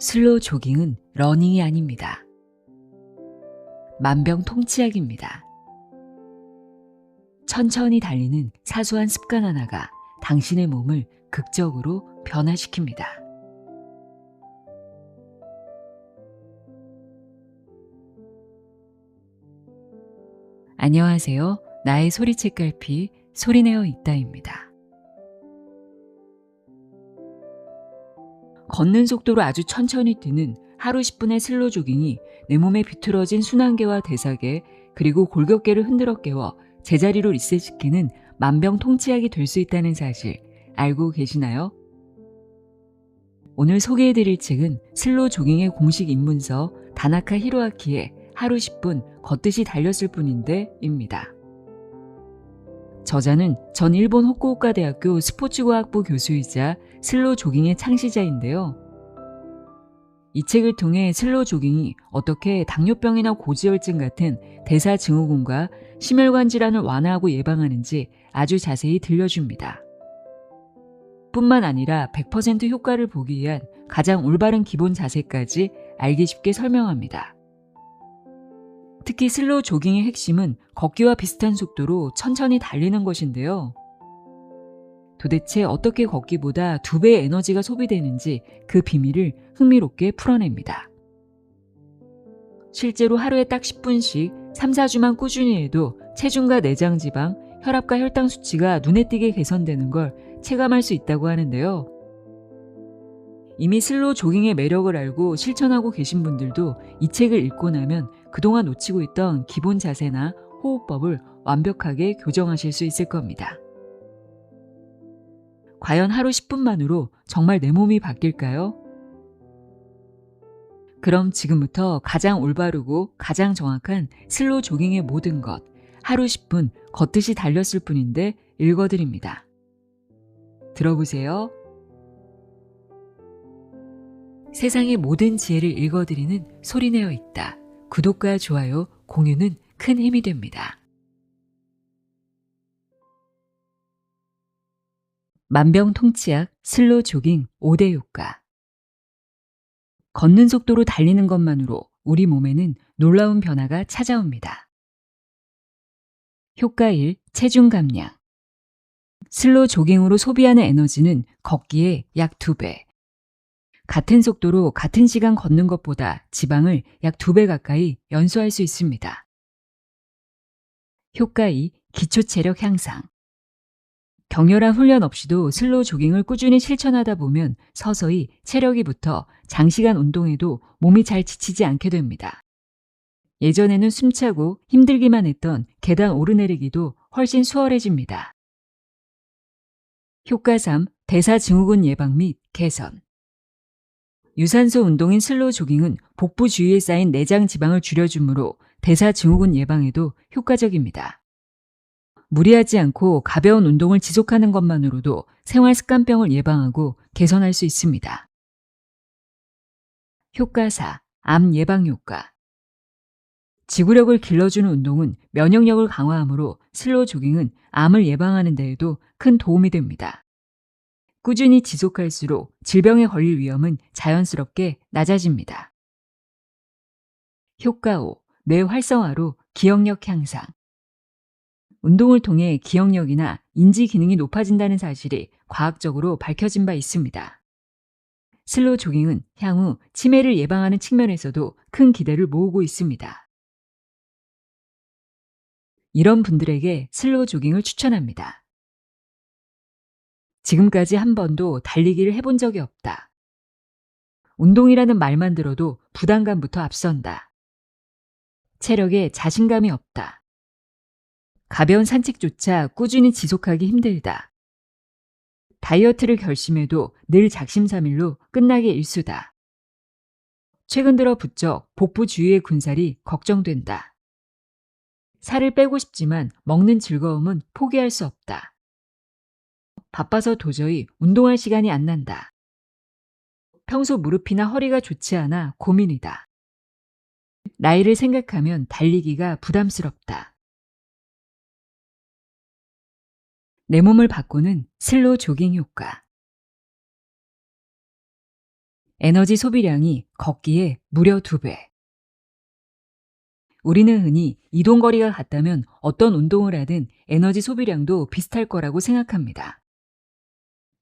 슬로우 조깅은 러닝이 아닙니다. 만병통치약입니다. 천천히 달리는 사소한 습관 하나가 당신의 몸을 극적으로 변화시킵니다. 안녕하세요. 나의 소리책 갈피 소리내어 있다입니다. 걷는 속도로 아주 천천히 뛰는 하루 10분의 슬로우 조깅이 내 몸에 비틀어진 순환계와 대사계 그리고 골격계를 흔들어 깨워 제자리로 리셋시키는 만병통치약이 될 수 있다는 사실 알고 계시나요? 오늘 소개해드릴 책은 슬로우 조깅의 공식 입문서 다나카 히로아키의 하루 10분 걷듯이 달렸을 뿐인데 입니다. 저자는 전 일본 호쿠오카 대학교 스포츠과학부 교수이자 슬로우 조깅의 창시자인데요. 이 책을 통해 슬로우 조깅이 어떻게 당뇨병이나 고지혈증 같은 대사증후군과 심혈관 질환을 완화하고 예방하는지 아주 자세히 들려줍니다. 뿐만 아니라 100% 효과를 보기 위한 가장 올바른 기본 자세까지 알기 쉽게 설명합니다. 특히 슬로우 조깅의 핵심은 걷기와 비슷한 속도로 천천히 달리는 것인데요. 도대체 어떻게 걷기보다 2배의 에너지가 소비되는지 그 비밀을 흥미롭게 풀어냅니다. 실제로 하루에 딱 10분씩 3, 4주만 꾸준히 해도 체중과 내장 지방, 혈압과 혈당 수치가 눈에 띄게 개선되는 걸 체감할 수 있다고 하는데요. 이미 슬로우 조깅의 매력을 알고 실천하고 계신 분들도 이 책을 읽고 나면 그동안 놓치고 있던 기본 자세나 호흡법을 완벽하게 교정하실 수 있을 겁니다. 과연 하루 10분만으로 정말 내 몸이 바뀔까요? 그럼 지금부터 가장 올바르고 가장 정확한 슬로우 조깅의 모든 것, 하루 10분 걷듯이 달렸을 뿐인데 읽어드립니다. 들어보세요. 세상의 모든 지혜를 읽어드리는 소리내어 있다. 구독과 좋아요, 공유는 큰 힘이 됩니다. 만병통치약 슬로우 조깅 5대 효과. 걷는 속도로 달리는 것만으로 우리 몸에는 놀라운 변화가 찾아옵니다. 효과 1. 체중 감량. 슬로우 조깅으로 소비하는 에너지는 걷기의 약 2배. 같은 속도로 같은 시간 걷는 것보다 지방을 약 2배 가까이 연소할 수 있습니다. 효과 2. 기초 체력 향상. 격렬한 훈련 없이도 슬로우 조깅을 꾸준히 실천하다 보면 서서히 체력이 붙어 장시간 운동에도 몸이 잘 지치지 않게 됩니다. 예전에는 숨차고 힘들기만 했던 계단 오르내리기도 훨씬 수월해집니다. 효과 3. 대사증후군 예방 및 개선. 유산소 운동인 슬로우 조깅은 복부 주위에 쌓인 내장 지방을 줄여주므로 대사증후군 예방에도 효과적입니다. 무리하지 않고 가벼운 운동을 지속하는 것만으로도 생활 습관병을 예방하고 개선할 수 있습니다. 효과 4. 암 예방 효과. 지구력을 길러주는 운동은 면역력을 강화하므로 슬로우 조깅은 암을 예방하는 데에도 큰 도움이 됩니다. 꾸준히 지속할수록 질병에 걸릴 위험은 자연스럽게 낮아집니다. 효과 5. 뇌 활성화로 기억력 향상. 운동을 통해 기억력이나 인지 기능이 높아진다는 사실이 과학적으로 밝혀진 바 있습니다. 슬로우 조깅은 향후 치매를 예방하는 측면에서도 큰 기대를 모으고 있습니다. 이런 분들에게 슬로우 조깅을 추천합니다. 지금까지 한 번도 달리기를 해본 적이 없다. 운동이라는 말만 들어도 부담감부터 앞선다. 체력에 자신감이 없다. 가벼운 산책조차 꾸준히 지속하기 힘들다. 다이어트를 결심해도 늘 작심삼일로 끝나기 일쑤다. 최근 들어 부쩍 복부 주위의 군살이 걱정된다. 살을 빼고 싶지만 먹는 즐거움은 포기할 수 없다. 바빠서 도저히 운동할 시간이 안 난다. 평소 무릎이나 허리가 좋지 않아 고민이다. 나이를 생각하면 달리기가 부담스럽다. 내 몸을 바꾸는 슬로우 조깅 효과. 에너지 소비량이 걷기에 무려 2배. 우리는 흔히 이동 거리가 같다면 어떤 운동을 하든 에너지 소비량도 비슷할 거라고 생각합니다.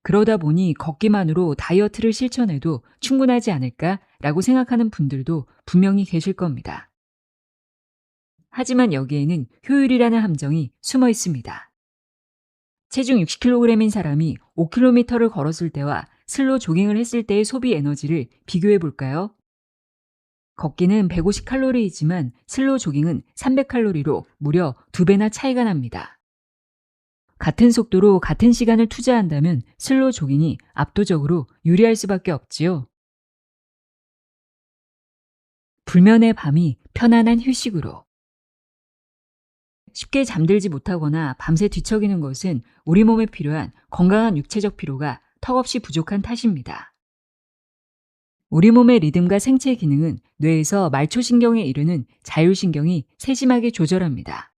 그러다 보니 걷기만으로 다이어트를 실천해도 충분하지 않을까라고 생각하는 분들도 분명히 계실 겁니다. 하지만 여기에는 효율이라는 함정이 숨어 있습니다. 체중 60kg인 사람이 5km를 걸었을 때와 슬로 조깅을 했을 때의 소비 에너지를 비교해 볼까요? 걷기는 150칼로리이지만 슬로 조깅은 300칼로리로 무려 2배나 차이가 납니다. 같은 속도로 같은 시간을 투자한다면 슬로 조깅이 압도적으로 유리할 수밖에 없지요. 불면의 밤이 편안한 휴식으로. 쉽게 잠들지 못하거나 밤새 뒤척이는 것은 우리 몸에 필요한 건강한 육체적 피로가 턱없이 부족한 탓입니다. 우리 몸의 리듬과 생체 기능은 뇌에서 말초신경에 이르는 자율신경이 세심하게 조절합니다.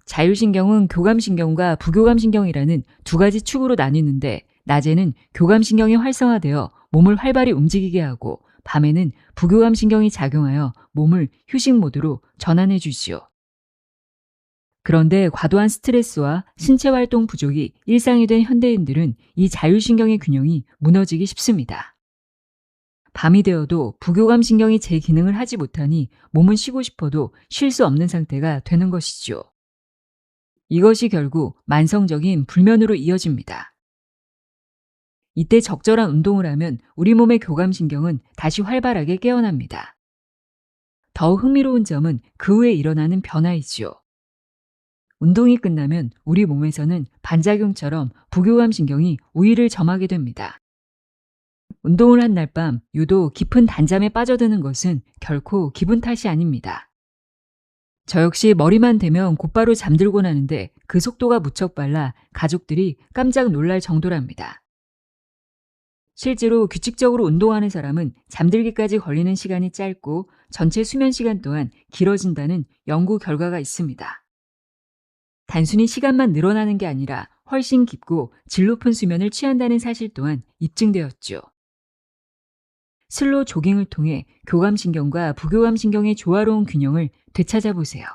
자율신경은 교감신경과 부교감신경이라는 두 가지 축으로 나뉘는데 낮에는 교감신경이 활성화되어 몸을 활발히 움직이게 하고 밤에는 부교감신경이 작용하여 몸을 휴식 모드로 전환해 주지요. 그런데 과도한 스트레스와 신체 활동 부족이 일상이 된 현대인들은 이 자율신경의 균형이 무너지기 쉽습니다. 밤이 되어도 부교감신경이 제 기능을 하지 못하니 몸은 쉬고 싶어도 쉴 수 없는 상태가 되는 것이죠. 이것이 결국 만성적인 불면으로 이어집니다. 이때 적절한 운동을 하면 우리 몸의 교감신경은 다시 활발하게 깨어납니다. 더 흥미로운 점은 그 후에 일어나는 변화이지요. 운동이 끝나면 우리 몸에서는 반작용처럼 부교감신경이 우위를 점하게 됩니다. 운동을 한 날 밤 유독 깊은 단잠에 빠져드는 것은 결코 기분 탓이 아닙니다. 저 역시 머리만 대면 곧바로 잠들곤 하는데 그 속도가 무척 빨라 가족들이 깜짝 놀랄 정도랍니다. 실제로 규칙적으로 운동하는 사람은 잠들기까지 걸리는 시간이 짧고 전체 수면 시간 또한 길어진다는 연구 결과가 있습니다. 단순히 시간만 늘어나는 게 아니라 훨씬 깊고 질 높은 수면을 취한다는 사실 또한 입증되었죠. 슬로 조깅을 통해 교감신경과 부교감신경의 조화로운 균형을 되찾아보세요.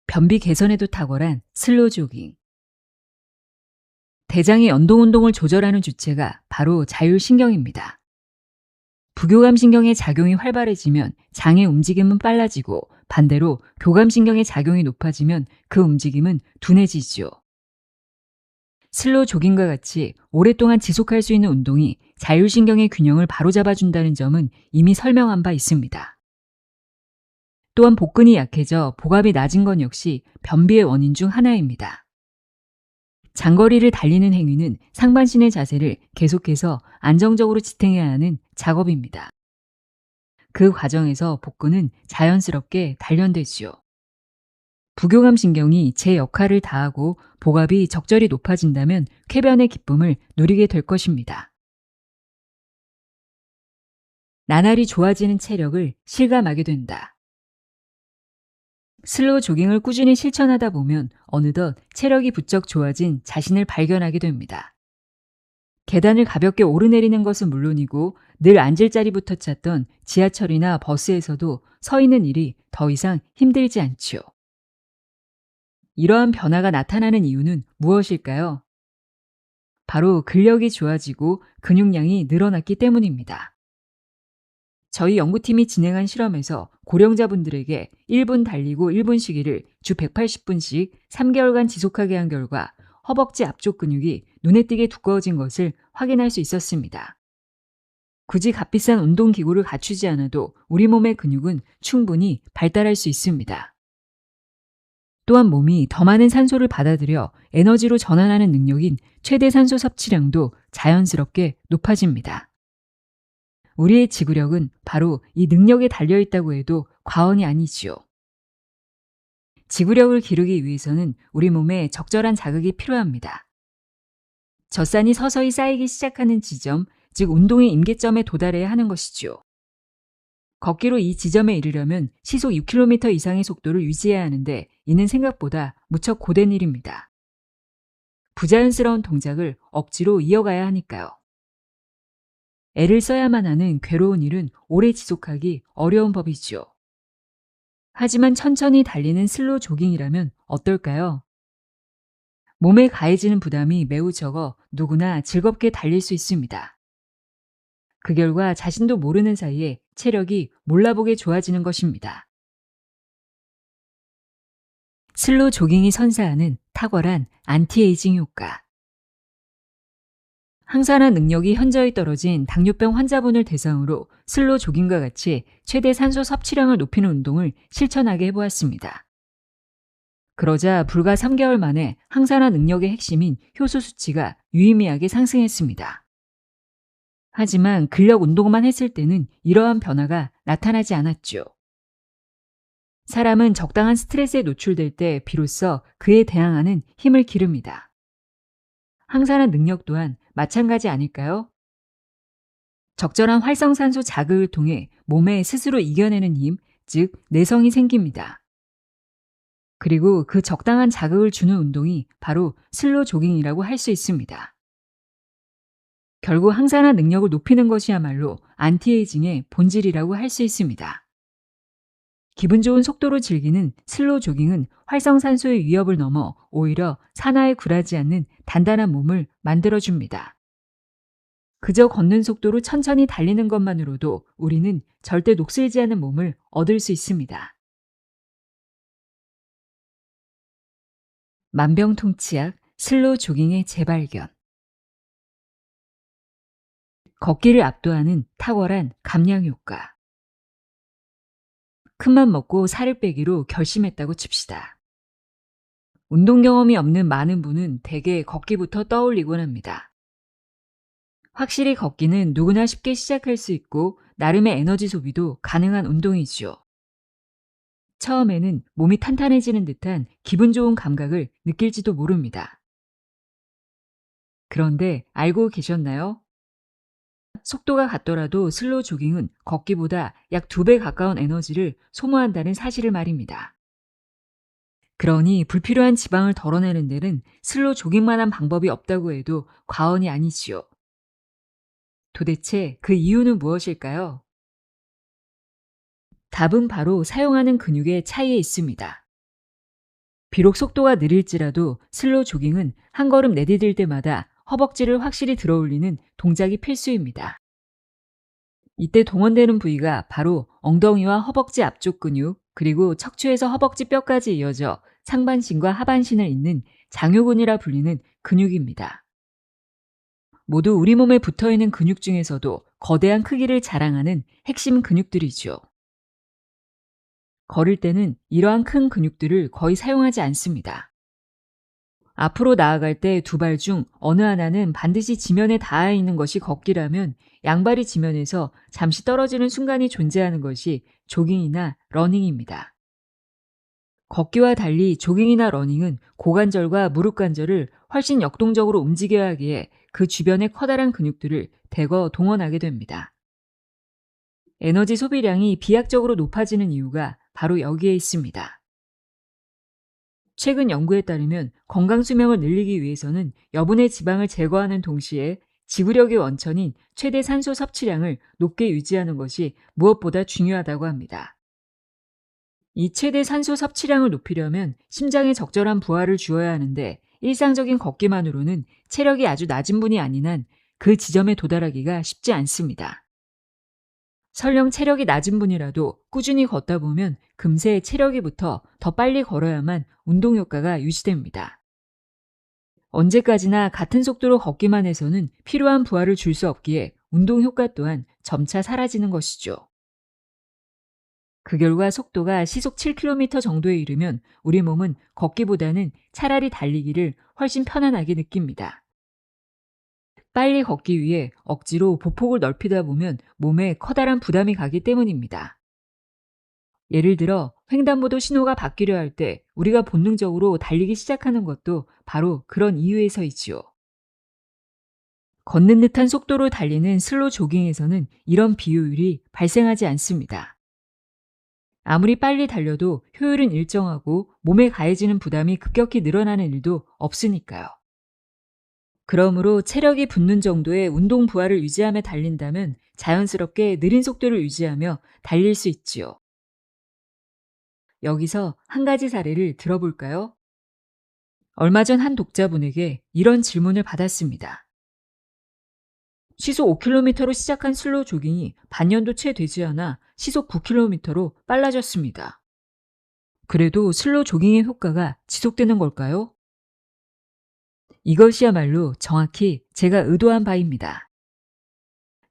변비 개선에도 탁월한 슬로 조깅. 대장의 연동운동을 조절하는 주체가 바로 자율신경입니다. 부교감신경의 작용이 활발해지면 장의 움직임은 빨라지고 반대로 교감신경의 작용이 높아지면 그 움직임은 둔해지지요. 슬로 조깅과 같이 오랫동안 지속할 수 있는 운동이 자율신경의 균형을 바로잡아준다는 점은 이미 설명한 바 있습니다. 또한 복근이 약해져 복압이 낮은 건 역시 변비의 원인 중 하나입니다. 장거리를 달리는 행위는 상반신의 자세를 계속해서 안정적으로 지탱해야 하는 작업입니다. 그 과정에서 복근은 자연스럽게 단련되지요. 부교감신경이 제 역할을 다하고 복압이 적절히 높아진다면 쾌변의 기쁨을 누리게 될 것입니다. 나날이 좋아지는 체력을 실감하게 된다. 슬로우 조깅을 꾸준히 실천하다 보면 어느덧 체력이 부쩍 좋아진 자신을 발견하게 됩니다. 계단을 가볍게 오르내리는 것은 물론이고 늘 앉을 자리부터 찾던 지하철이나 버스에서도 서 있는 일이 더 이상 힘들지 않지요. 이러한 변화가 나타나는 이유는 무엇일까요? 바로 근력이 좋아지고 근육량이 늘어났기 때문입니다. 저희 연구팀이 진행한 실험에서 고령자분들에게 1분 달리고 1분 쉬기를 주 180분씩 3개월간 지속하게 한 결과 허벅지 앞쪽 근육이 눈에 띄게 두꺼워진 것을 확인할 수 있었습니다. 굳이 값비싼 운동기구를 갖추지 않아도 우리 몸의 근육은 충분히 발달할 수 있습니다. 또한 몸이 더 많은 산소를 받아들여 에너지로 전환하는 능력인 최대 산소 섭취량도 자연스럽게 높아집니다. 우리의 지구력은 바로 이 능력에 달려있다고 해도 과언이 아니지요. 지구력을 기르기 위해서는 우리 몸에 적절한 자극이 필요합니다. 젖산이 서서히 쌓이기 시작하는 지점, 즉 운동의 임계점에 도달해야 하는 것이지요. 걷기로 이 지점에 이르려면 시속 6km 이상의 속도를 유지해야 하는데 이는 생각보다 무척 고된 일입니다. 부자연스러운 동작을 억지로 이어가야 하니까요. 애를 써야만 하는 괴로운 일은 오래 지속하기 어려운 법이지요. 하지만 천천히 달리는 슬로우 조깅이라면 어떨까요? 몸에 가해지는 부담이 매우 적어 누구나 즐겁게 달릴 수 있습니다. 그 결과 자신도 모르는 사이에 체력이 몰라보게 좋아지는 것입니다. 슬로우 조깅이 선사하는 탁월한 안티에이징 효과. 항산화 능력이 현저히 떨어진 당뇨병 환자분을 대상으로 슬로우 조깅과 같이 최대 산소 섭취량을 높이는 운동을 실천하게 해보았습니다. 그러자 불과 3개월 만에 항산화 능력의 핵심인 효소 수치가 유의미하게 상승했습니다. 하지만 근력 운동만 했을 때는 이러한 변화가 나타나지 않았죠. 사람은 적당한 스트레스에 노출될 때 비로소 그에 대항하는 힘을 기릅니다. 항산화 능력 또한 마찬가지 아닐까요? 적절한 활성산소 자극을 통해 몸에 스스로 이겨내는 힘, 즉 내성이 생깁니다. 그리고 그 적당한 자극을 주는 운동이 바로 슬로우 조깅이라고 할 수 있습니다. 결국 항산화 능력을 높이는 것이야말로 안티에이징의 본질이라고 할 수 있습니다. 기분 좋은 속도로 즐기는 슬로우 조깅은 활성산소의 위협을 넘어 오히려 산화에 굴하지 않는 단단한 몸을 만들어줍니다. 그저 걷는 속도로 천천히 달리는 것만으로도 우리는 절대 녹슬지 않은 몸을 얻을 수 있습니다. 만병통치약 슬로우 조깅의 재발견. 걷기를 압도하는 탁월한 감량 효과. 큰맘 먹고 살을 빼기로 결심했다고 칩시다. 운동 경험이 없는 많은 분은 대개 걷기부터 떠올리곤 합니다. 확실히 걷기는 누구나 쉽게 시작할 수 있고 나름의 에너지 소비도 가능한 운동이지요. 처음에는 몸이 탄탄해지는 듯한 기분 좋은 감각을 느낄지도 모릅니다. 그런데 알고 계셨나요? 속도가 같더라도 슬로우 조깅은 걷기보다 약 2배 가까운 에너지를 소모한다는 사실을 말입니다. 그러니 불필요한 지방을 덜어내는 데는 슬로우 조깅만한 방법이 없다고 해도 과언이 아니지요. 도대체 그 이유는 무엇일까요? 답은 바로 사용하는 근육의 차이에 있습니다. 비록 속도가 느릴지라도 슬로우 조깅은 한 걸음 내디딜 때마다 허벅지를 확실히 들어올리는 동작이 필수입니다. 이때 동원되는 부위가 바로 엉덩이와 허벅지 앞쪽 근육, 그리고 척추에서 허벅지 뼈까지 이어져 상반신과 하반신을 잇는 장요근이라 불리는 근육입니다. 모두 우리 몸에 붙어있는 근육 중에서도 거대한 크기를 자랑하는 핵심 근육들이죠. 걸을 때는 이러한 큰 근육들을 거의 사용하지 않습니다. 앞으로 나아갈 때 두 발 중 어느 하나는 반드시 지면에 닿아 있는 것이 걷기라면 양발이 지면에서 잠시 떨어지는 순간이 존재하는 것이 조깅이나 러닝입니다. 걷기와 달리 조깅이나 러닝은 고관절과 무릎관절을 훨씬 역동적으로 움직여야 하기에 그 주변의 커다란 근육들을 대거 동원하게 됩니다. 에너지 소비량이 비약적으로 높아지는 이유가 바로 여기에 있습니다. 최근 연구에 따르면 건강 수명을 늘리기 위해서는 여분의 지방을 제거하는 동시에 지구력의 원천인 최대 산소 섭취량을 높게 유지하는 것이 무엇보다 중요하다고 합니다. 이 최대 산소 섭취량을 높이려면 심장에 적절한 부하를 주어야 하는데 일상적인 걷기만으로는 체력이 아주 낮은 분이 아닌 한 그 지점에 도달하기가 쉽지 않습니다. 설령 체력이 낮은 분이라도 꾸준히 걷다 보면 금세 체력이 붙어 더 빨리 걸어야만 운동 효과가 유지됩니다. 언제까지나 같은 속도로 걷기만 해서는 필요한 부하를 줄 수 없기에 운동 효과 또한 점차 사라지는 것이죠. 그 결과 속도가 시속 7km 정도에 이르면 우리 몸은 걷기보다는 차라리 달리기를 훨씬 편안하게 느낍니다. 빨리 걷기 위해 억지로 보폭을 넓히다 보면 몸에 커다란 부담이 가기 때문입니다. 예를 들어 횡단보도 신호가 바뀌려 할 때 우리가 본능적으로 달리기 시작하는 것도 바로 그런 이유에서이지요. 걷는 듯한 속도로 달리는 슬로우 조깅에서는 이런 비효율이 발생하지 않습니다. 아무리 빨리 달려도 효율은 일정하고 몸에 가해지는 부담이 급격히 늘어나는 일도 없으니까요. 그러므로 체력이 붙는 정도의 운동 부하를 유지하며 달린다면 자연스럽게 느린 속도를 유지하며 달릴 수 있지요. 여기서 한 가지 사례를 들어볼까요? 얼마 전 한 독자분에게 이런 질문을 받았습니다. 시속 5km로 시작한 슬로우 조깅이 반년도 채 되지 않아 시속 9km로 빨라졌습니다. 그래도 슬로우 조깅의 효과가 지속되는 걸까요? 이것이야말로 정확히 제가 의도한 바입니다.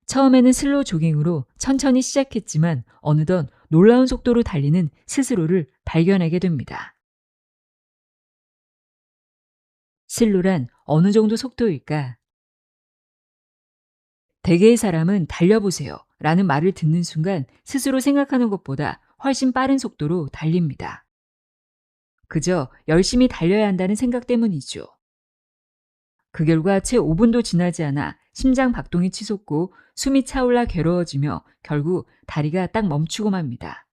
처음에는 슬로우 조깅으로 천천히 시작했지만 어느덧 놀라운 속도로 달리는 스스로를 발견하게 됩니다. 슬로란 어느 정도 속도일까? 대개의 사람은 달려보세요 라는 말을 듣는 순간 스스로 생각하는 것보다 훨씬 빠른 속도로 달립니다. 그저 열심히 달려야 한다는 생각 때문이죠. 그 결과 채 5분도 지나지 않아 심장 박동이 치솟고 숨이 차올라 괴로워지며 결국 다리가 딱 멈추고 맙니다.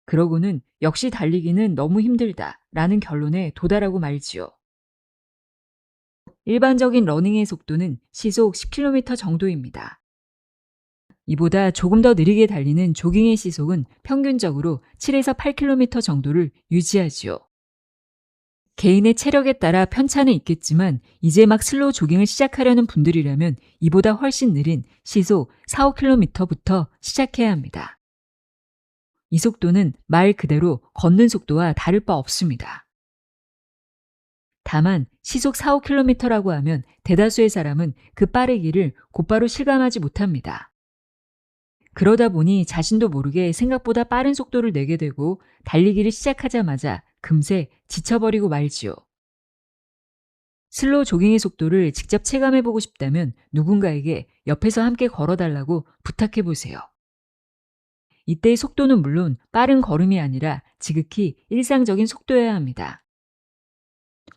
그러고는 역시 달리기는 너무 힘들다 라는 결론에 도달하고 말지요. 일반적인 러닝의 속도는 시속 10km 정도입니다. 이보다 조금 더 느리게 달리는 조깅의 시속은 평균적으로 7에서 8km 정도를 유지하지요. 개인의 체력에 따라 편차는 있겠지만 이제 막 슬로우 조깅을 시작하려는 분들이라면 이보다 훨씬 느린 시속 4, 5km부터 시작해야 합니다. 이 속도는 말 그대로 걷는 속도와 다를 바 없습니다. 다만 시속 4, 5km라고 하면 대다수의 사람은 그 빠르기를 곧바로 실감하지 못합니다. 그러다 보니 자신도 모르게 생각보다 빠른 속도를 내게 되고 달리기를 시작하자마자 금세 지쳐버리고 말지요. 슬로우 조깅의 속도를 직접 체감해보고 싶다면 누군가에게 옆에서 함께 걸어달라고 부탁해보세요. 이때의 속도는 물론 빠른 걸음이 아니라 지극히 일상적인 속도여야 합니다.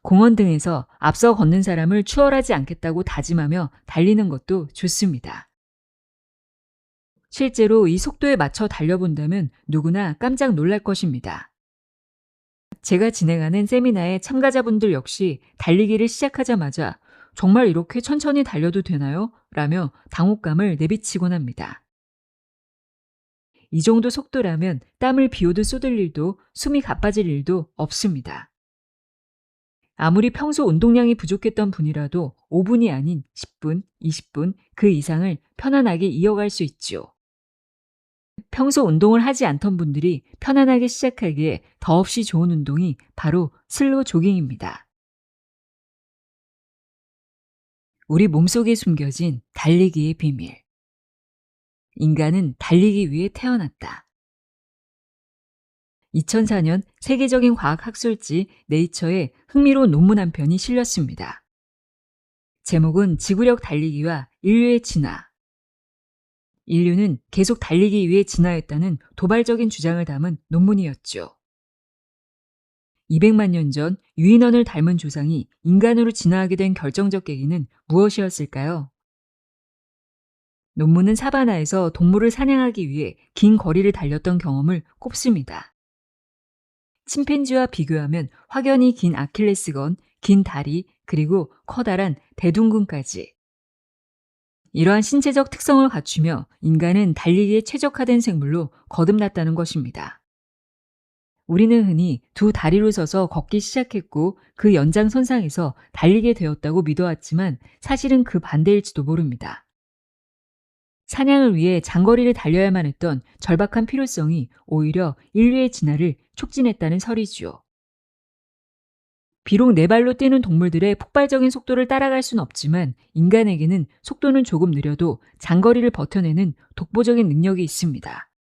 공원 등에서 앞서 걷는 사람을 추월하지 않겠다고 다짐하며 달리는 것도 좋습니다. 실제로 이 속도에 맞춰 달려본다면 누구나 깜짝 놀랄 것입니다. 제가 진행하는 세미나의 참가자분들 역시 달리기를 시작하자마자 정말 이렇게 천천히 달려도 되나요? 라며 당혹감을 내비치곤 합니다. 이 정도 속도라면 땀을 비오듯 쏟을 일도 숨이 가빠질 일도 없습니다. 아무리 평소 운동량이 부족했던 분이라도 5분이 아닌 10분, 20분 그 이상을 편안하게 이어갈 수 있지요. 평소 운동을 하지 않던 분들이 편안하게 시작하기에 더없이 좋은 운동이 바로 슬로우 조깅입니다. 우리 몸속에 숨겨진 달리기의 비밀. 인간은 달리기 위해 태어났다. 2004년 세계적인 과학 학술지 네이처에 흥미로운 논문 한 편이 실렸습니다. 제목은 지구력 달리기와 인류의 진화. 인류는 계속 달리기 위해 진화했다는 도발적인 주장을 담은 논문이었죠. 200만 년 전 유인원을 닮은 조상이 인간으로 진화하게 된 결정적 계기는 무엇이었을까요? 논문은 사바나에서 동물을 사냥하기 위해 긴 거리를 달렸던 경험을 꼽습니다. 침팬지와 비교하면 확연히 긴 아킬레스건, 긴 다리, 그리고 커다란 대둔근까지. 이러한 신체적 특성을 갖추며 인간은 달리기에 최적화된 생물로 거듭났다는 것입니다. 우리는 흔히 두 다리로 서서 걷기 시작했고 그 연장선상에서 달리게 되었다고 믿어왔지만 사실은 그 반대일지도 모릅니다. 사냥을 위해 장거리를 달려야만 했던 절박한 필요성이 오히려 인류의 진화를 촉진했다는 설이지요. 비록 네 발로 뛰는 동물들의 폭발적인 속도를 따라갈 수는 없지만 인간에게는 속도는 조금 느려도 장거리를 버텨내는 독보적인 능력이 있습니다.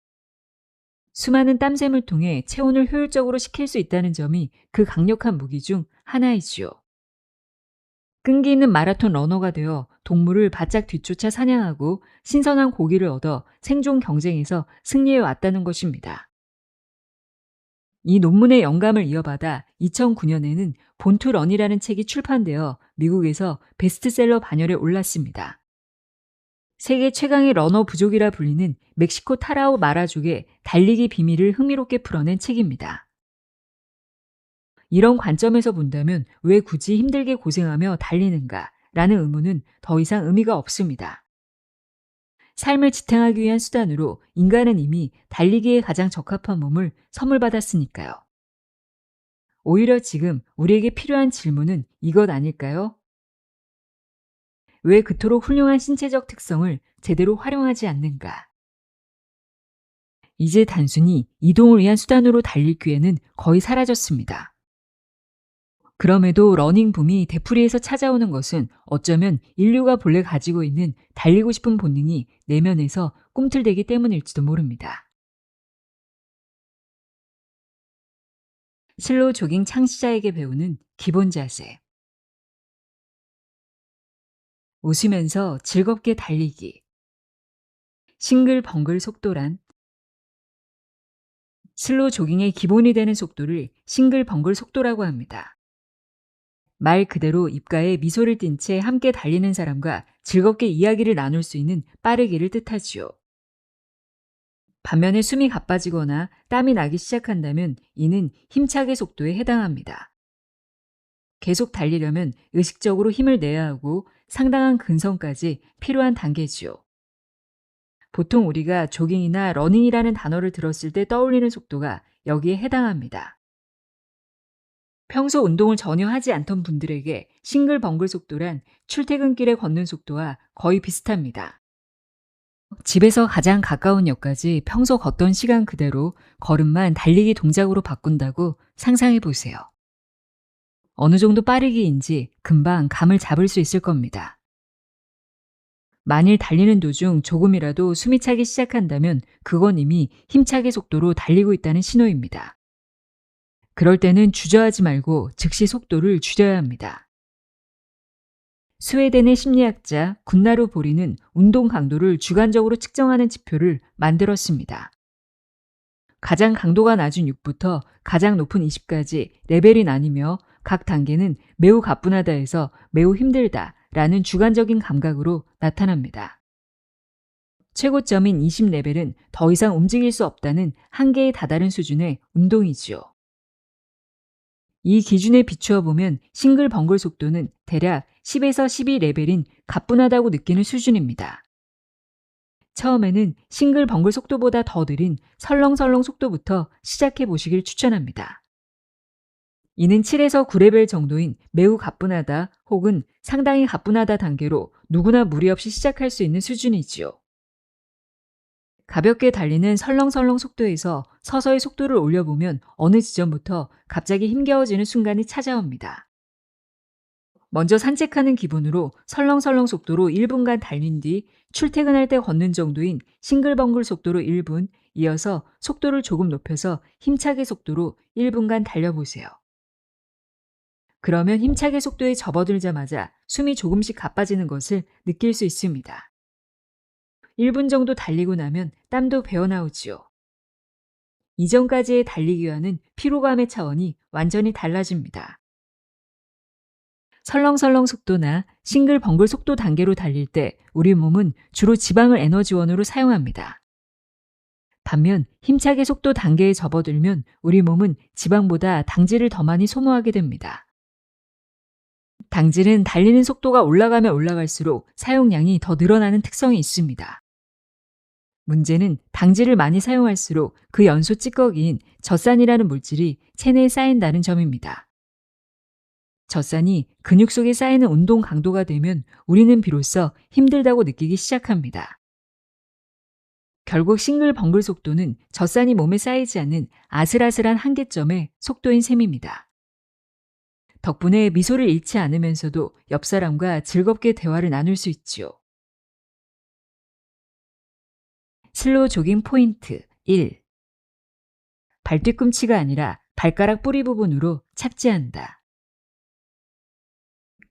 수많은 땀샘을 통해 체온을 효율적으로 식힐 수 있다는 점이 그 강력한 무기 중 하나이지요. 끈기 있는 마라톤 러너가 되어 동물을 바짝 뒤쫓아 사냥하고 신선한 고기를 얻어 생존 경쟁에서 승리해 왔다는 것입니다. 이 논문의 영감을 이어받아 2009년에는 본투런이라는 책이 출판되어 미국에서 베스트셀러 반열에 올랐습니다. 세계 최강의 러너 부족이라 불리는 멕시코 타라오 마라족의 달리기 비밀을 흥미롭게 풀어낸 책입니다. 이런 관점에서 본다면 왜 굳이 힘들게 고생하며 달리는가? 라는 의문은 더 이상 의미가 없습니다. 삶을 지탱하기 위한 수단으로 인간은 이미 달리기에 가장 적합한 몸을 선물받았으니까요. 오히려 지금 우리에게 필요한 질문은 이것 아닐까요? 왜 그토록 훌륭한 신체적 특성을 제대로 활용하지 않는가? 이제 단순히 이동을 위한 수단으로 달릴 기회는 거의 사라졌습니다. 그럼에도 러닝붐이 되풀이해서 찾아오는 것은 어쩌면 인류가 본래 가지고 있는 달리고 싶은 본능이 내면에서 꿈틀대기 때문일지도 모릅니다. 슬로우 조깅 창시자에게 배우는 기본 자세. 웃으면서 즐겁게 달리기. 싱글벙글 속도란 슬로우 조깅의 기본이 되는 속도를 싱글벙글 속도라고 합니다. 말 그대로 입가에 미소를 띤 채 함께 달리는 사람과 즐겁게 이야기를 나눌 수 있는 빠르기를 뜻하지요. 반면에 숨이 가빠지거나 땀이 나기 시작한다면 이는 힘차게 속도에 해당합니다. 계속 달리려면 의식적으로 힘을 내야 하고 상당한 근성까지 필요한 단계지요. 보통 우리가 조깅이나 러닝이라는 단어를 들었을 때 떠올리는 속도가 여기에 해당합니다. 평소 운동을 전혀 하지 않던 분들에게 싱글벙글 속도란 출퇴근길에 걷는 속도와 거의 비슷합니다. 집에서 가장 가까운 역까지 평소 걷던 시간 그대로 걸음만 달리기 동작으로 바꾼다고 상상해 보세요. 어느 정도 빠르기인지 금방 감을 잡을 수 있을 겁니다. 만일 달리는 도중 조금이라도 숨이 차기 시작한다면 그건 이미 힘차게 속도로 달리고 있다는 신호입니다. 그럴 때는 주저하지 말고 즉시 속도를 줄여야 합니다. 스웨덴의 심리학자 군나루 보리는 운동 강도를 주관적으로 측정하는 지표를 만들었습니다. 가장 강도가 낮은 6부터 가장 높은 20까지 레벨이 나뉘며 각 단계는 매우 가뿐하다에서 매우 힘들다라는 주관적인 감각으로 나타납니다. 최고점인 20레벨은 더 이상 움직일 수 없다는 한계에 다다른 수준의 운동이지요. 이 기준에 비추어 보면 싱글벙글 속도는 대략 10에서 12레벨인 가뿐하다고 느끼는 수준입니다. 처음에는 싱글벙글 속도보다 더 느린 설렁설렁 속도부터 시작해 보시길 추천합니다. 이는 7에서 9레벨 정도인 매우 가뿐하다 혹은 상당히 가뿐하다 단계로 누구나 무리 없이 시작할 수 있는 수준이지요. 가볍게 달리는 설렁설렁 속도에서 서서히 속도를 올려보면 어느 지점부터 갑자기 힘겨워지는 순간이 찾아옵니다. 먼저 산책하는 기분으로 설렁설렁 속도로 1분간 달린 뒤 출퇴근할 때 걷는 정도인 싱글벙글 속도로 1분, 이어서 속도를 조금 높여서 힘차게 속도로 1분간 달려보세요. 그러면 힘차게 속도에 접어들자마자 숨이 조금씩 가빠지는 것을 느낄 수 있습니다. 1분 정도 달리고 나면 땀도 배어나오지요. 이전까지의 달리기와는 피로감의 차원이 완전히 달라집니다. 설렁설렁 속도나 싱글벙글 속도 단계로 달릴 때 우리 몸은 주로 지방을 에너지원으로 사용합니다. 반면 힘차게 속도 단계에 접어들면 우리 몸은 지방보다 당질을 더 많이 소모하게 됩니다. 당질은 달리는 속도가 올라가면 올라갈수록 사용량이 더 늘어나는 특성이 있습니다. 문제는 당질을 많이 사용할수록 그 연소 찌꺼기인 젖산이라는 물질이 체내에 쌓인다는 점입니다. 젖산이 근육 속에 쌓이는 운동 강도가 되면 우리는 비로소 힘들다고 느끼기 시작합니다. 결국 싱글벙글 속도는 젖산이 몸에 쌓이지 않는 아슬아슬한 한계점의 속도인 셈입니다. 덕분에 미소를 잃지 않으면서도 옆 사람과 즐겁게 대화를 나눌 수 있지요. 슬로우 조깅 포인트 1. 발뒤꿈치가 아니라 발가락 뿌리 부분으로 착지한다.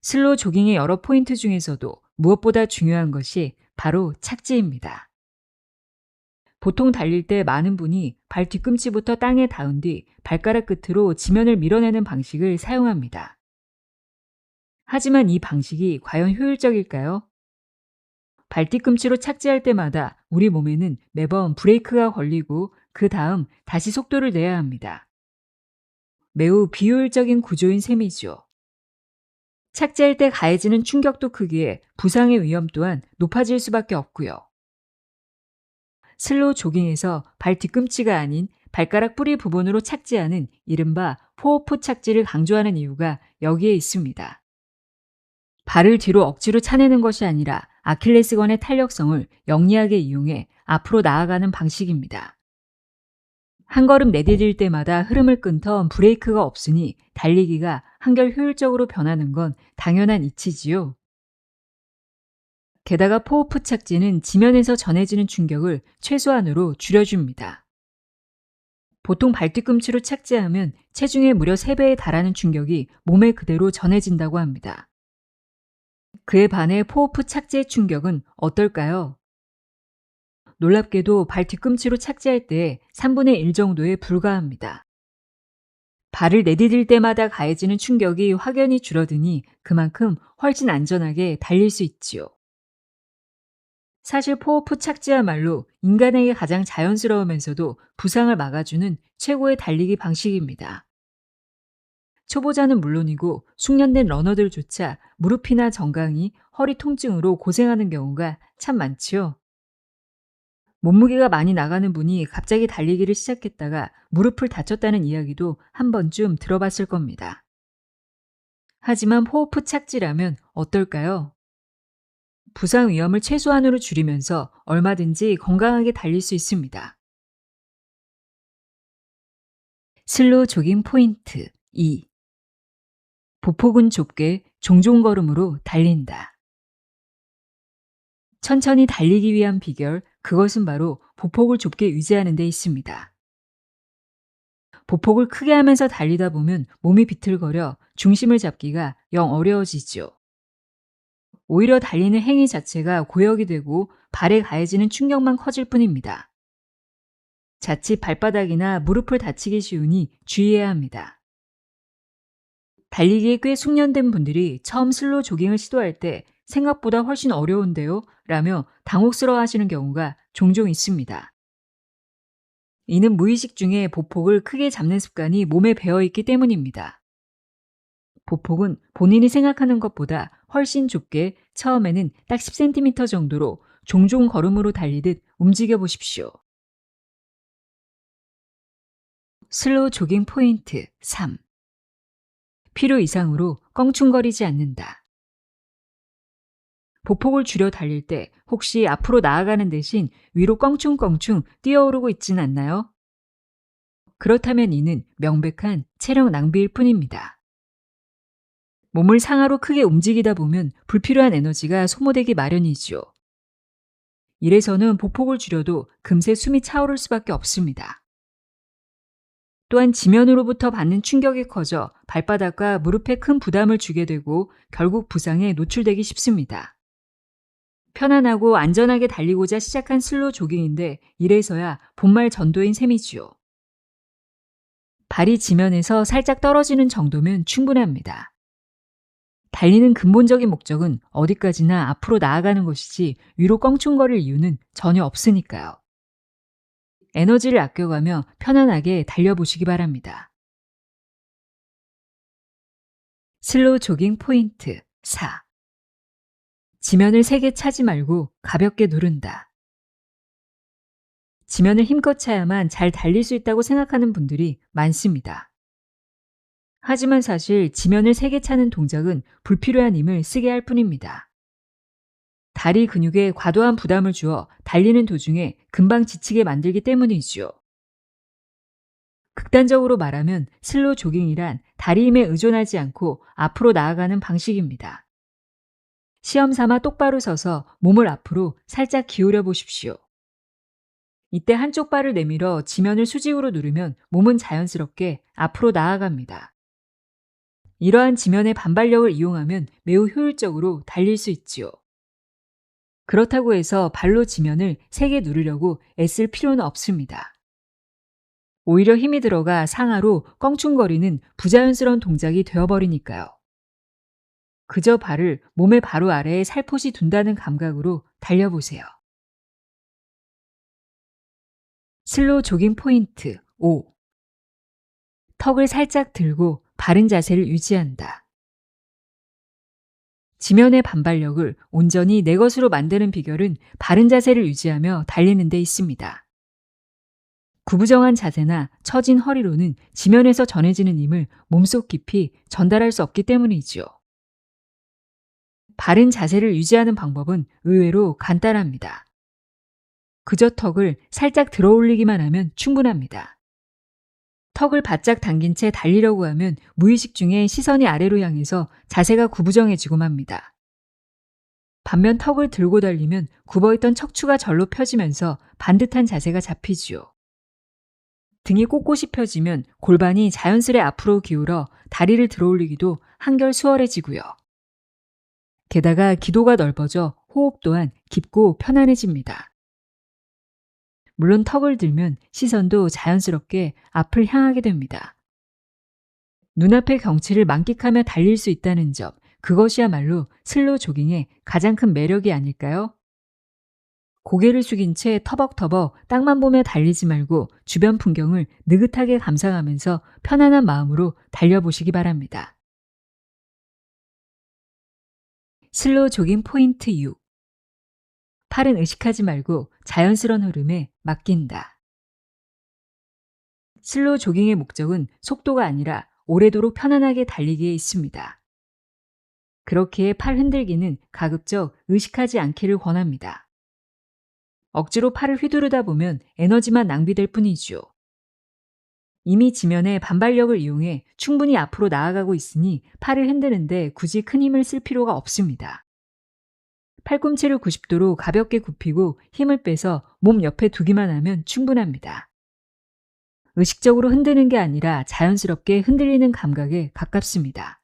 슬로우 조깅의 여러 포인트 중에서도 무엇보다 중요한 것이 바로 착지입니다. 보통 달릴 때 많은 분이 발 뒤꿈치부터 땅에 닿은 뒤 발가락 끝으로 지면을 밀어내는 방식을 사용합니다. 하지만 이 방식이 과연 효율적일까요? 발 뒤꿈치로 착지할 때마다 우리 몸에는 매번 브레이크가 걸리고 그 다음 다시 속도를 내야 합니다. 매우 비효율적인 구조인 셈이죠. 착지할 때 가해지는 충격도 크기에 부상의 위험 또한 높아질 수밖에 없고요. 슬로우 조깅에서 발 뒤꿈치가 아닌 발가락 뿌리 부분으로 착지하는 이른바 포어풋 착지를 강조하는 이유가 여기에 있습니다. 발을 뒤로 억지로 차내는 것이 아니라 아킬레스건의 탄력성을 영리하게 이용해 앞으로 나아가는 방식입니다. 한 걸음 내디딜 때마다 흐름을 끊던 브레이크가 없으니 달리기가 한결 효율적으로 변하는 건 당연한 이치지요. 게다가 포어풋 착지는 지면에서 전해지는 충격을 최소한으로 줄여줍니다. 보통 발뒤꿈치로 착지하면 체중의 무려 3배에 달하는 충격이 몸에 그대로 전해진다고 합니다. 그에 반해 포어풋 착지의 충격은 어떨까요? 놀랍게도 발 뒤꿈치로 착지할 때 3분의 1 정도에 불과합니다. 발을 내디딜 때마다 가해지는 충격이 확연히 줄어드니 그만큼 훨씬 안전하게 달릴 수 있지요. 사실 포어풋 착지야말로 인간에게 가장 자연스러우면서도 부상을 막아주는 최고의 달리기 방식입니다. 초보자는 물론이고 숙련된 러너들조차 무릎이나 정강이, 허리 통증으로 고생하는 경우가 참 많지요. 몸무게가 많이 나가는 분이 갑자기 달리기를 시작했다가 무릎을 다쳤다는 이야기도 한 번쯤 들어봤을 겁니다. 하지만 포어풋 착지라면 어떨까요? 부상 위험을 최소한으로 줄이면서 얼마든지 건강하게 달릴 수 있습니다. 슬로우 조깅 포인트 2. 보폭은 좁게 종종 걸음으로 달린다. 천천히 달리기 위한 비결, 그것은 바로 보폭을 좁게 유지하는 데 있습니다. 보폭을 크게 하면서 달리다 보면 몸이 비틀거려 중심을 잡기가 영 어려워지죠. 오히려 달리는 행위 자체가 고역이 되고 발에 가해지는 충격만 커질 뿐입니다. 자칫 발바닥이나 무릎을 다치기 쉬우니 주의해야 합니다. 달리기에 꽤 숙련된 분들이 처음 슬로우 조깅을 시도할 때 생각보다 훨씬 어려운데요? 라며 당혹스러워 하시는 경우가 종종 있습니다. 이는 무의식 중에 보폭을 크게 잡는 습관이 몸에 배어 있기 때문입니다. 보폭은 본인이 생각하는 것보다 훨씬 좁게 처음에는 딱 10cm 정도로 종종 걸음으로 달리듯 움직여 보십시오. 슬로우 조깅 포인트 3. 필요 이상으로 껑충거리지 않는다. 보폭을 줄여 달릴 때 혹시 앞으로 나아가는 대신 위로 껑충껑충 뛰어오르고 있진 않나요? 그렇다면 이는 명백한 체력 낭비일 뿐입니다. 몸을 상하로 크게 움직이다 보면 불필요한 에너지가 소모되기 마련이지요. 이래서는 보폭을 줄여도 금세 숨이 차오를 수밖에 없습니다. 또한 지면으로부터 받는 충격이 커져 발바닥과 무릎에 큰 부담을 주게 되고 결국 부상에 노출되기 쉽습니다. 편안하고 안전하게 달리고자 시작한 슬로우 조깅인데 이래서야 본말 전도인 셈이지요. 발이 지면에서 살짝 떨어지는 정도면 충분합니다. 달리는 근본적인 목적은 어디까지나 앞으로 나아가는 것이지 위로 껑충거릴 이유는 전혀 없으니까요. 에너지를 아껴가며 편안하게 달려보시기 바랍니다. 슬로우 조깅 포인트 4. 지면을 세게 차지 말고 가볍게 누른다. 지면을 힘껏 차야만 잘 달릴 수 있다고 생각하는 분들이 많습니다. 하지만 사실 지면을 세게 차는 동작은 불필요한 힘을 쓰게 할 뿐입니다. 다리 근육에 과도한 부담을 주어 달리는 도중에 금방 지치게 만들기 때문이지요. 극단적으로 말하면 슬로우 조깅이란 다리 힘에 의존하지 않고 앞으로 나아가는 방식입니다. 시험 삼아 똑바로 서서 몸을 앞으로 살짝 기울여 보십시오. 이때 한쪽 발을 내밀어 지면을 수직으로 누르면 몸은 자연스럽게 앞으로 나아갑니다. 이러한 지면의 반발력을 이용하면 매우 효율적으로 달릴 수 있지요. 그렇다고 해서 발로 지면을 세게 누르려고 애쓸 필요는 없습니다. 오히려 힘이 들어가 상하로 껑충거리는 부자연스러운 동작이 되어버리니까요. 그저 발을 몸의 바로 아래에 살포시 둔다는 감각으로 달려보세요. 슬로우 조깅 포인트 5. 턱을 살짝 들고 바른 자세를 유지한다. 지면의 반발력을 온전히 내 것으로 만드는 비결은 바른 자세를 유지하며 달리는 데 있습니다. 구부정한 자세나 처진 허리로는 지면에서 전해지는 힘을 몸속 깊이 전달할 수 없기 때문이지요. 바른 자세를 유지하는 방법은 의외로 간단합니다. 그저 턱을 살짝 들어 올리기만 하면 충분합니다. 턱을 바짝 당긴 채 달리려고 하면 무의식 중에 시선이 아래로 향해서 자세가 구부정해지고 맙니다. 반면 턱을 들고 달리면 굽어있던 척추가 절로 펴지면서 반듯한 자세가 잡히지요. 등이 꼿꼿이 펴지면 골반이 자연스레 앞으로 기울어 다리를 들어 올리기도 한결 수월해지고요. 게다가 기도가 넓어져 호흡 또한 깊고 편안해집니다. 물론 턱을 들면 시선도 자연스럽게 앞을 향하게 됩니다. 눈앞의 경치를 만끽하며 달릴 수 있다는 점, 그것이야말로 슬로우 조깅의 가장 큰 매력이 아닐까요? 고개를 숙인 채 터벅터벅 땅만 보며 달리지 말고 주변 풍경을 느긋하게 감상하면서 편안한 마음으로 달려보시기 바랍니다. 슬로우 조깅 포인트 6. 팔은 의식하지 말고 자연스러운 흐름에 맡긴다. 슬로우 조깅의 목적은 속도가 아니라 오래도록 편안하게 달리기에 있습니다. 그렇기에 팔 흔들기는 가급적 의식하지 않기를 권합니다. 억지로 팔을 휘두르다 보면 에너지만 낭비될 뿐이지요. 이미 지면의 반발력을 이용해 충분히 앞으로 나아가고 있으니 팔을 흔드는데 굳이 큰 힘을 쓸 필요가 없습니다. 팔꿈치를 90도로 가볍게 굽히고 힘을 빼서 몸 옆에 두기만 하면 충분합니다. 의식적으로 흔드는 게 아니라 자연스럽게 흔들리는 감각에 가깝습니다.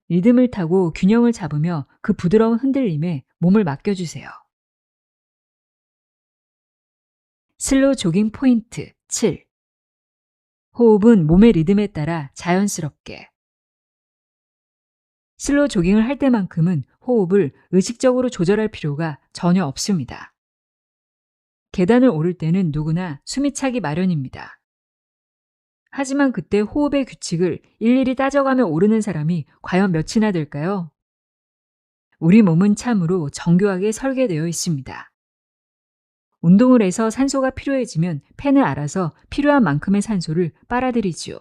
리듬을 타고 균형을 잡으며 그 부드러운 흔들림에 몸을 맡겨주세요. 슬로우 조깅 포인트 7. 호흡은 몸의 리듬에 따라 자연스럽게. 슬로우 조깅을 할 때만큼은 호흡을 의식적으로 조절할 필요가 전혀 없습니다. 계단을 오를 때는 누구나 숨이 차기 마련입니다. 하지만 그때 호흡의 규칙을 일일이 따져가며 오르는 사람이 과연 몇이나 될까요? 우리 몸은 참으로 정교하게 설계되어 있습니다. 운동을 해서 산소가 필요해지면 폐는 알아서 필요한 만큼의 산소를 빨아들이지요.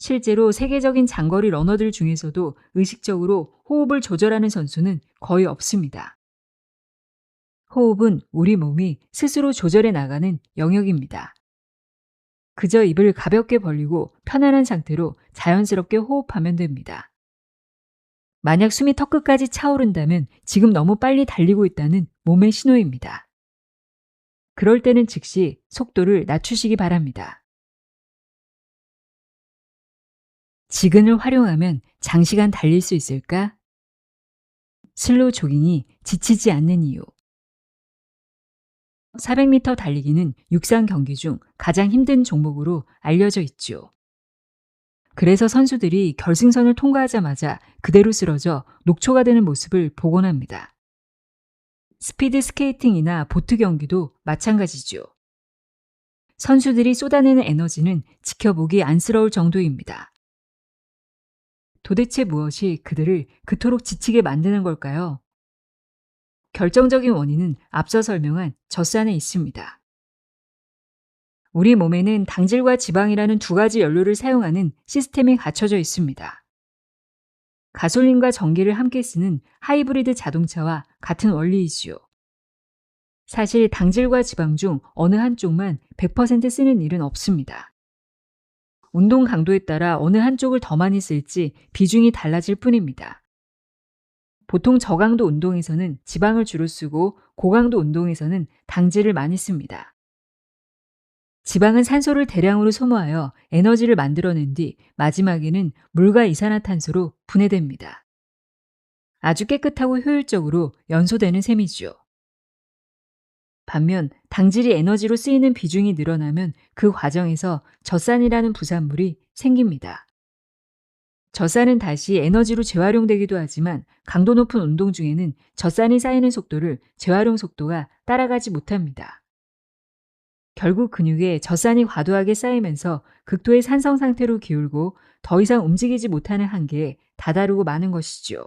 실제로 세계적인 장거리 러너들 중에서도 의식적으로 호흡을 조절하는 선수는 거의 없습니다. 호흡은 우리 몸이 스스로 조절해 나가는 영역입니다. 그저 입을 가볍게 벌리고 편안한 상태로 자연스럽게 호흡하면 됩니다. 만약 숨이 턱끝까지 차오른다면 지금 너무 빨리 달리고 있다는 몸의 신호입니다. 그럴 때는 즉시 속도를 낮추시기 바랍니다. 지근을 활용하면 장시간 달릴 수 있을까? 슬로우 조깅이 지치지 않는 이유. 400m 달리기는 육상 경기 중 가장 힘든 종목으로 알려져 있죠. 그래서 선수들이 결승선을 통과하자마자 그대로 쓰러져 녹초가 되는 모습을 보곤 합니다. 스피드 스케이팅이나 보트 경기도 마찬가지죠. 선수들이 쏟아내는 에너지는 지켜보기 안쓰러울 정도입니다. 도대체 무엇이 그들을 그토록 지치게 만드는 걸까요? 결정적인 원인은 앞서 설명한 젖산에 있습니다. 우리 몸에는 당질과 지방이라는 두 가지 연료를 사용하는 시스템이 갖춰져 있습니다. 가솔린과 전기를 함께 쓰는 하이브리드 자동차와 같은 원리이지요. 사실 당질과 지방 중 어느 한쪽만 100% 쓰는 일은 없습니다. 운동 강도에 따라 어느 한쪽을 더 많이 쓸지 비중이 달라질 뿐입니다. 보통 저강도 운동에서는 지방을 주로 쓰고 고강도 운동에서는 당질을 많이 씁니다. 지방은 산소를 대량으로 소모하여 에너지를 만들어낸 뒤 마지막에는 물과 이산화탄소로 분해됩니다. 아주 깨끗하고 효율적으로 연소되는 셈이지요. 반면 당질이 에너지로 쓰이는 비중이 늘어나면 그 과정에서 젖산이라는 부산물이 생깁니다. 젖산은 다시 에너지로 재활용되기도 하지만 강도 높은 운동 중에는 젖산이 쌓이는 속도를 재활용 속도가 따라가지 못합니다. 결국 근육에 젖산이 과도하게 쌓이면서 극도의 산성 상태로 기울고 더 이상 움직이지 못하는 한계에 다다르고 마는 것이지요.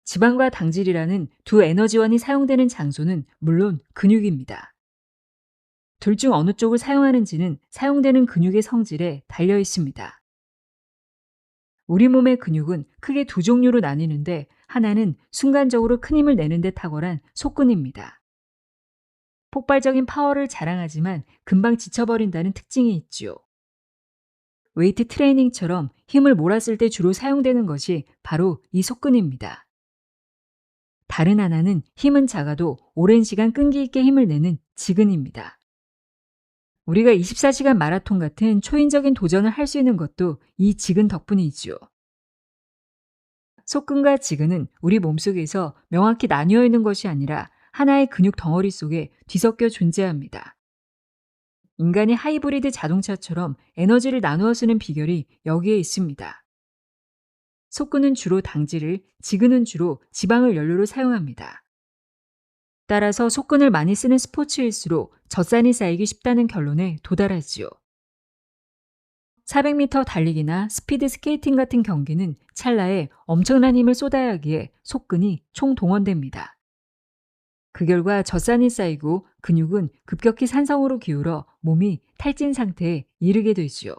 지방과 당질이라는 두 에너지원이 사용되는 장소는 물론 근육입니다. 둘 중 어느 쪽을 사용하는지는 사용되는 근육의 성질에 달려 있습니다. 우리 몸의 근육은 크게 두 종류로 나뉘는데 하나는 순간적으로 큰 힘을 내는 데 탁월한 속근입니다. 폭발적인 파워를 자랑하지만 금방 지쳐버린다는 특징이 있지요. 웨이트 트레이닝처럼 힘을 몰았을 때 주로 사용되는 것이 바로 이 속근입니다. 다른 하나는 힘은 작아도 오랜 시간 끈기 있게 힘을 내는 지근입니다. 우리가 24시간 마라톤 같은 초인적인 도전을 할 수 있는 것도 이 지근 덕분이지요. 속근과 지근은 우리 몸속에서 명확히 나뉘어 있는 것이 아니라 하나의 근육 덩어리 속에 뒤섞여 존재합니다. 인간이 하이브리드 자동차처럼 에너지를 나누어 쓰는 비결이 여기에 있습니다. 속근은 주로 당질을, 지근은 주로 지방을 연료로 사용합니다. 따라서 속근을 많이 쓰는 스포츠일수록 젖산이 쌓이기 쉽다는 결론에 도달하지요. 400m 달리기나 스피드 스케이팅 같은 경기는 찰나에 엄청난 힘을 쏟아야 하기에 속근이 총동원됩니다. 그 결과 젖산이 쌓이고 근육은 급격히 산성으로 기울어 몸이 탈진 상태에 이르게 되지요.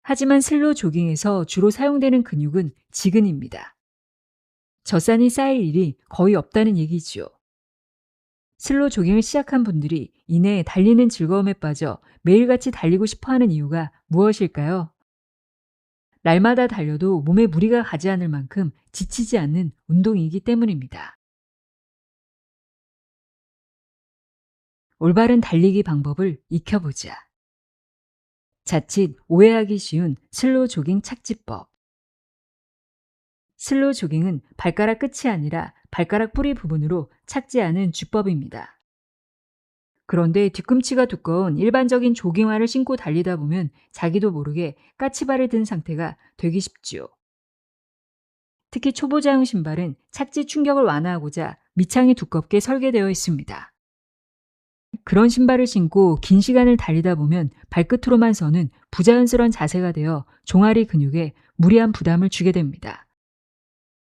하지만 슬로우 조깅에서 주로 사용되는 근육은 지근입니다. 젖산이 쌓일 일이 거의 없다는 얘기지요. 슬로우 조깅을 시작한 분들이 이내 달리는 즐거움에 빠져 매일같이 달리고 싶어하는 이유가 무엇일까요? 날마다 달려도 몸에 무리가 가지 않을 만큼 지치지 않는 운동이기 때문입니다. 올바른 달리기 방법을 익혀보자. 자칫 오해하기 쉬운 슬로우 조깅 착지법. 슬로우 조깅은 발가락 끝이 아니라 발가락 뿌리 부분으로 착지하는 주법입니다. 그런데 뒤꿈치가 두꺼운 일반적인 조깅화를 신고 달리다 보면 자기도 모르게 까치발을 든 상태가 되기 쉽지요. 특히 초보자용 신발은 착지 충격을 완화하고자 밑창이 두껍게 설계되어 있습니다. 그런 신발을 신고 긴 시간을 달리다 보면 발끝으로만 서는 부자연스러운 자세가 되어 종아리 근육에 무리한 부담을 주게 됩니다.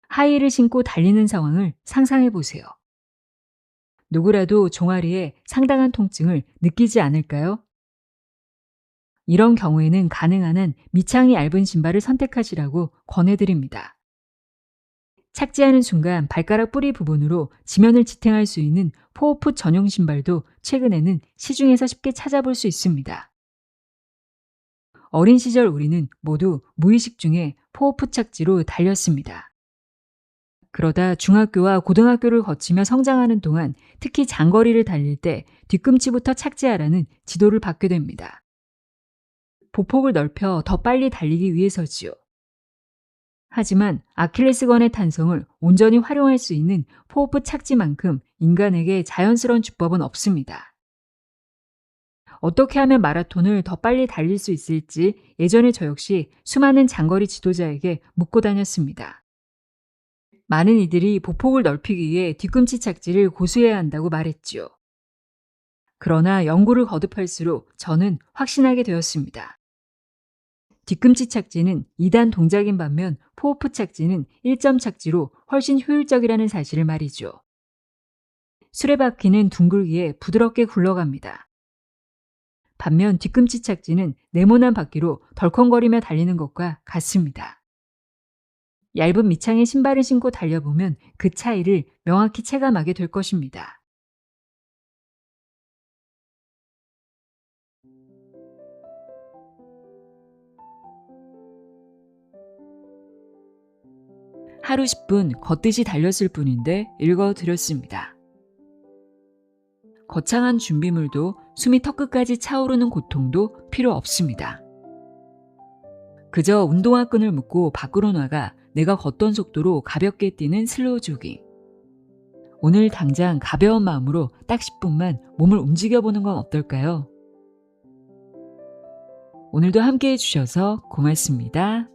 하이힐을 신고 달리는 상황을 상상해 보세요. 누구라도 종아리에 상당한 통증을 느끼지 않을까요? 이런 경우에는 가능한 한 밑창이 얇은 신발을 선택하시라고 권해드립니다. 착지하는 순간 발가락 뿌리 부분으로 지면을 지탱할 수 있는 포어풋 전용 신발도 최근에는 시중에서 쉽게 찾아볼 수 있습니다. 어린 시절 우리는 모두 무의식 중에 포어풋 착지로 달렸습니다. 그러다 중학교와 고등학교를 거치며 성장하는 동안 특히 장거리를 달릴 때 뒤꿈치부터 착지하라는 지도를 받게 됩니다. 보폭을 넓혀 더 빨리 달리기 위해서지요. 하지만 아킬레스건의 탄성을 온전히 활용할 수 있는 포어풋 착지만큼 인간에게 자연스러운 주법은 없습니다. 어떻게 하면 마라톤을 더 빨리 달릴 수 있을지 예전에 저 역시 수많은 장거리 지도자에게 묻고 다녔습니다. 많은 이들이 보폭을 넓히기 위해 뒤꿈치 착지를 고수해야 한다고 말했지요. 그러나 연구를 거듭할수록 저는 확신하게 되었습니다. 뒤꿈치 착지는 2단 동작인 반면 포어풋 착지는 1점 착지로 훨씬 효율적이라는 사실을 말이죠. 수레바퀴는 둥글기에 부드럽게 굴러갑니다. 반면 뒤꿈치 착지는 네모난 바퀴로 덜컹거리며 달리는 것과 같습니다. 얇은 밑창의 신발을 신고 달려보면 그 차이를 명확히 체감하게 될 것입니다. 하루 10분 걷듯이 달렸을 뿐인데 읽어드렸습니다. 거창한 준비물도 숨이 턱끝까지 차오르는 고통도 필요 없습니다. 그저 운동화 끈을 묶고 밖으로 나가 내가 걷던 속도로 가볍게 뛰는 슬로우 조깅. 오늘 당장 가벼운 마음으로 딱 10분만 몸을 움직여보는 건 어떨까요? 오늘도 함께해 주셔서 고맙습니다.